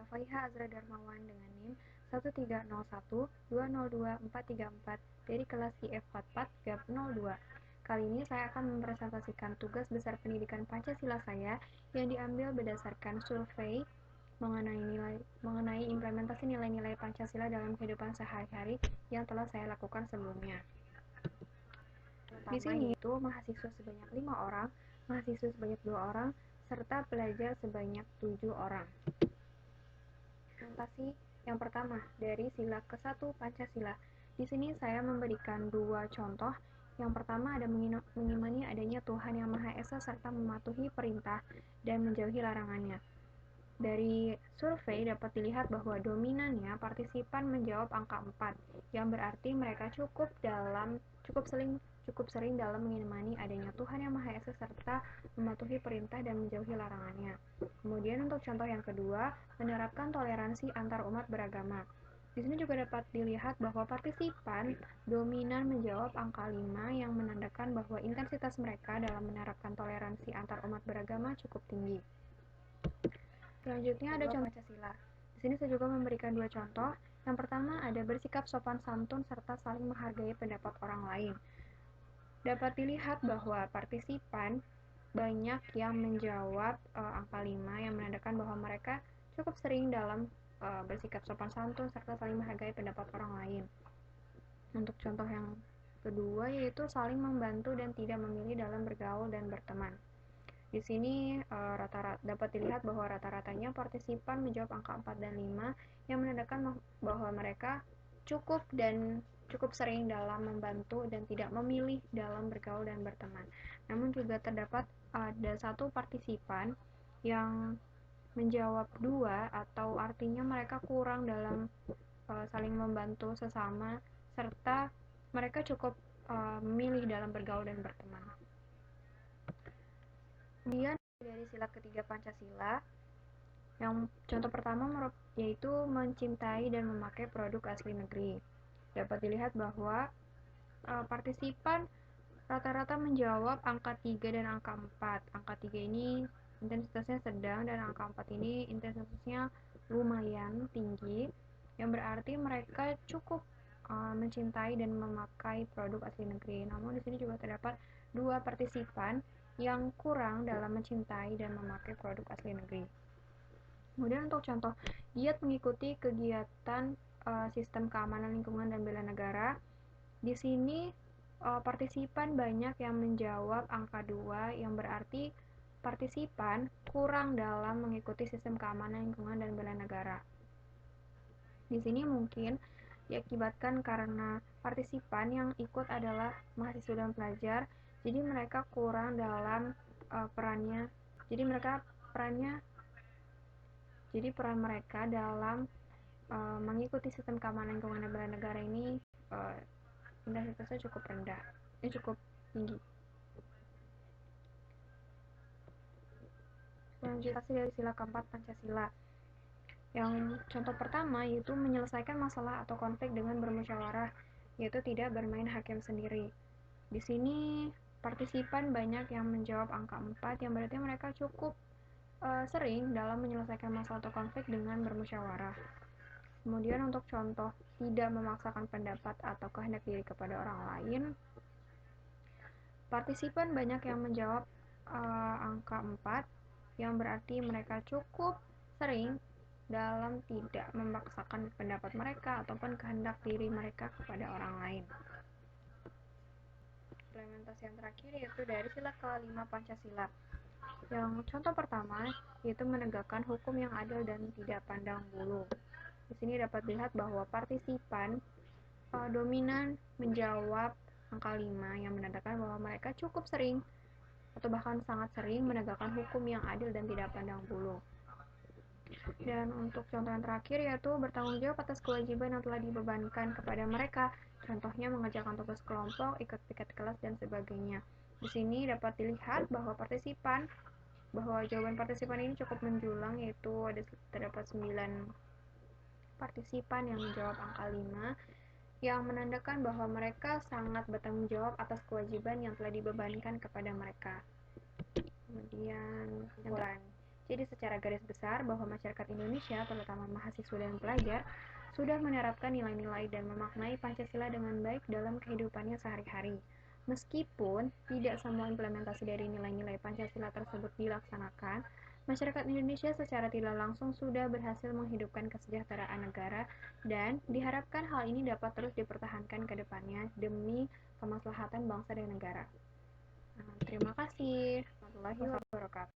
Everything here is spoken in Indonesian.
Faiha Azra Darmawan dengan NIM 1301202434 dari kelas IF44 GAP 02. Kali ini saya akan mempresentasikan tugas besar pendidikan Pancasila saya yang diambil berdasarkan survei mengenai implementasi nilai-nilai Pancasila dalam kehidupan sehari-hari yang telah saya lakukan sebelumnya. Di sini itu mahasiswa sebanyak 5 orang, mahasiswa sebanyak 2 orang, serta pelajar sebanyak 7 orang. Presentasi yang pertama dari sila ke-1 Pancasila. Di sini saya memberikan 2 contoh. Yang pertama ada mengimani adanya Tuhan Yang Maha Esa serta mematuhi perintah dan menjauhi larangannya. Dari survei dapat dilihat bahwa dominannya partisipan menjawab angka 4, yang berarti mereka cukup sering dalam mengimani adanya Tuhan Yang Maha Esa serta mematuhi perintah dan menjauhi larangannya. Kemudian untuk contoh yang kedua, menerapkan toleransi antar umat beragama. Di sini juga dapat dilihat bahwa partisipan dominan menjawab angka 5 yang menandakan bahwa intensitas mereka dalam menerapkan toleransi antar umat beragama cukup tinggi. Selanjutnya ada contoh Pancasila. Di sini saya juga memberikan 2 contoh. Yang pertama ada bersikap sopan santun serta saling menghargai pendapat orang lain. Dapat dilihat bahwa partisipan banyak yang menjawab angka 5 yang menandakan bahwa mereka cukup sering dalam bersikap sopan santun serta saling menghargai pendapat orang lain. Untuk contoh yang kedua yaitu saling membantu dan tidak memilih dalam bergaul dan berteman. Di sini dapat dilihat bahwa rata-ratanya partisipan menjawab angka 4 dan 5 yang menandakan bahwa mereka cukup sering dalam membantu dan tidak memilih dalam bergaul dan berteman. Namun juga terdapat ada satu partisipan yang menjawab 2 atau artinya mereka kurang dalam saling membantu sesama serta mereka cukup memilih dalam bergaul dan berteman. Kemudian dari sila ketiga Pancasila, yang contoh pertama yaitu mencintai dan memakai produk asli negeri. Dapat dilihat bahwa partisipan rata-rata menjawab angka 3 dan angka 4. Angka 3 ini intensitasnya sedang dan angka 4 ini intensitasnya lumayan tinggi, yang berarti mereka cukup mencintai dan memakai produk asli negeri. Namun di sini juga terdapat 2 partisipan yang kurang dalam mencintai dan memakai produk asli negeri. Kemudian untuk contoh, giat mengikuti kegiatan sistem keamanan lingkungan dan bela negara. Di sini partisipan banyak yang menjawab angka 2, yang berarti partisipan kurang dalam mengikuti sistem keamanan lingkungan dan bela negara. Di sini mungkin diakibatkan karena partisipan yang ikut adalah mahasiswa dan pelajar, jadi mereka kurang dalam perannya. Jadi peran mereka dalam mengikuti sistem keamanan lingkungan dan bela negara ini intensitasnya cukup rendah, cukup tinggi. Selanjutnya dari sila keempat Pancasila. Yang contoh pertama yaitu menyelesaikan masalah atau konflik dengan bermusyawarah, yaitu tidak bermain hakim sendiri. Di sini partisipan banyak yang menjawab angka 4, yang berarti mereka cukup sering dalam menyelesaikan masalah atau konflik dengan bermusyawarah. Kemudian untuk contoh tidak memaksakan pendapat atau kehendak diri kepada orang lain, partisipan banyak yang menjawab angka 4, yang berarti mereka cukup sering dalam tidak memaksakan pendapat mereka ataupun kehendak diri mereka kepada orang lain. Implementasi yang terakhir yaitu dari sila ke-5 Pancasila. Yang contoh pertama yaitu menegakkan hukum yang adil dan tidak pandang bulu. Di sini dapat dilihat bahwa partisipan dominan menjawab angka 5 yang menandakan bahwa mereka cukup sering atau bahkan sangat sering menegakkan hukum yang adil dan tidak pandang bulu. Dan untuk contoh yang terakhir yaitu bertanggung jawab atas kewajiban yang telah dibebankan kepada mereka. Contohnya mengerjakan tugas kelompok, ikut piket kelas, dan sebagainya. Di sini dapat dilihat bahwa jawaban partisipan ini cukup menjulang, yaitu terdapat 9 partisipan yang menjawab angka 5, yang menandakan bahwa mereka sangat bertanggung jawab atas kewajiban yang telah dibebankan kepada mereka. Kemudian kesimpulan. Jadi secara garis besar bahwa masyarakat Indonesia, terutama mahasiswa dan pelajar, sudah menerapkan nilai-nilai dan memaknai Pancasila dengan baik dalam kehidupannya sehari-hari. Meskipun tidak semua implementasi dari nilai-nilai Pancasila tersebut dilaksanakan, masyarakat Indonesia secara tidak langsung sudah berhasil menghidupkan kesejahteraan negara dan diharapkan hal ini dapat terus dipertahankan ke depannya demi kemaslahatan bangsa dan negara. Terima kasih. Warahmatullahi wabarakatuh.